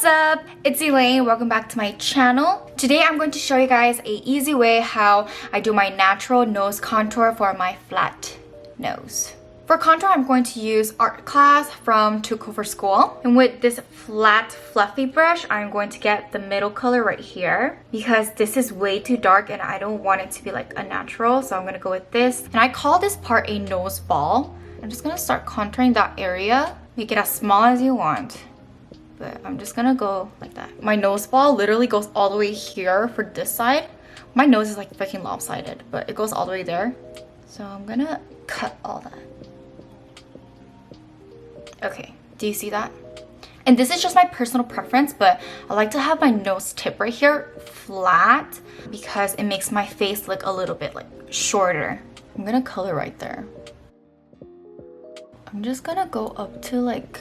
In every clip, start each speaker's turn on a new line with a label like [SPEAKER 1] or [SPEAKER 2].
[SPEAKER 1] What's up? It's Elaine. Welcome back to my channel. Today I'm going to show you guys an easy way how I do my natural nose contour for my flat nose. For contour, I'm going to use Artclass from Too Cool for School. And with this flat, fluffy brush, I'm going to get the middle color right here because this is way too dark and I don't want it to be like a natural. So I'm going to go with this. And I call this part a nose ball. I'm just going to start contouring that area. Make it as small as you want. But I'm just gonna go like that. My nose ball literally goes all the way here for this side. My nose is like freaking lopsided, but it goes all the way there. So I'm gonna cut all that. Okay, do you see that? And this is just my personal preference, but I like to have my nose tip right here flat because it makes my face look a little bit like shorter. I'm gonna color right there. I'm just gonna go up to like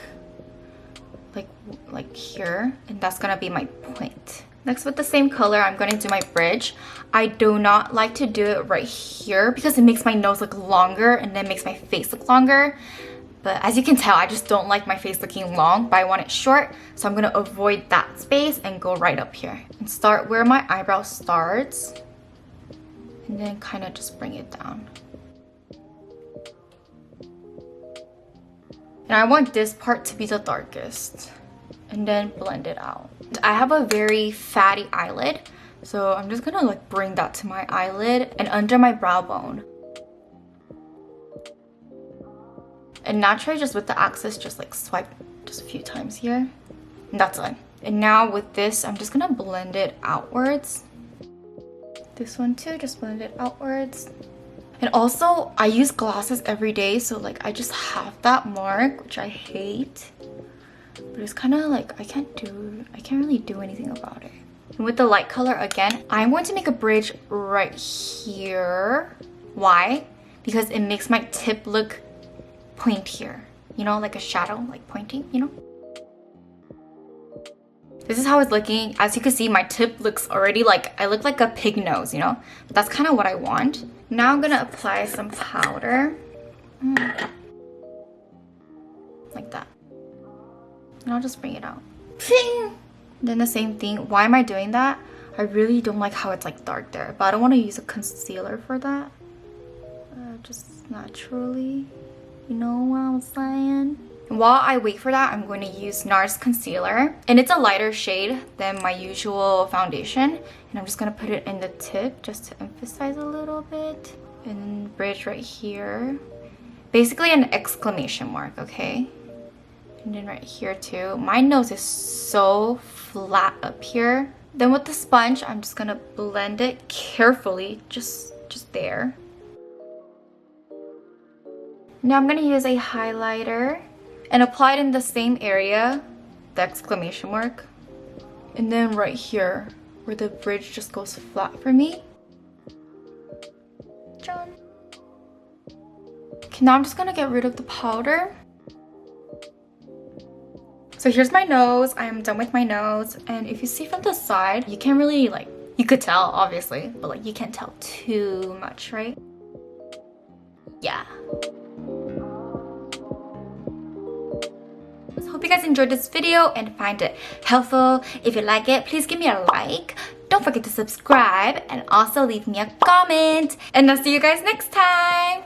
[SPEAKER 1] here, and that's gonna be my point. Next, with the same color, I'm gonna do my bridge. I do not like to do it right here because it makes my nose look longer and then makes my face look longer. But as you can tell, I just don't like my face looking long, but I want it short. So I'm gonna avoid that space and go right up here and start where my eyebrow starts and then kind of just bring it down. And I want this part to be the darkest and then blend it out. I have a very fatty eyelid, so I'm just gonna like bring that to my eyelid and under my brow bone. And naturally, just with the axis, just like swipe just a few times here. And that's it. And now with this, I'm just gonna blend it outwards. This one too, just blend it outwards. And also, I use glasses every day, so like I just have that mark, which I hate. But it's kind of like I can't really do anything about it. And with the light color again, I'm going to make a bridge right here. Why? Because it makes my tip look pointier. You know, like a shadow, like pointing, you know? This is how it's looking. As you can see, my tip looks already like, I look like a pig nose, you know? But that's kind of what I want. Now I'm gonna apply some powder. Like that. And I'll just bring it out. Ping! Then the same thing. Why am I doing that? I really don't like how it's like dark there. But I don't want to use a concealer for that. Just naturally. You know what I'm saying? And while I wait for that, I'm going to use NARS concealer. And it's a lighter shade than my usual foundation. And I'm just going to put it in the tip just to emphasize a little bit. And bridge right here. Basically an exclamation mark, okay? And then right here too. My nose is so flat up here. Then with the sponge, I'm just going to blend it carefully. Just there. Now I'm going to use a highlighter and apply it in the same area, the exclamation mark. And then right here, where the bridge just goes flat for me. John. Okay, now I'm just going to get rid of the powder. So here's my nose. I am done with my nose. And if you see from the side, you can't really like, you could tell obviously, but like you can't tell too much, right? Yeah. Hope you guys enjoyed this video and find it helpful. If you like it, please give me a like. Don't forget to subscribe and also leave me a comment. And I'll see you guys next time.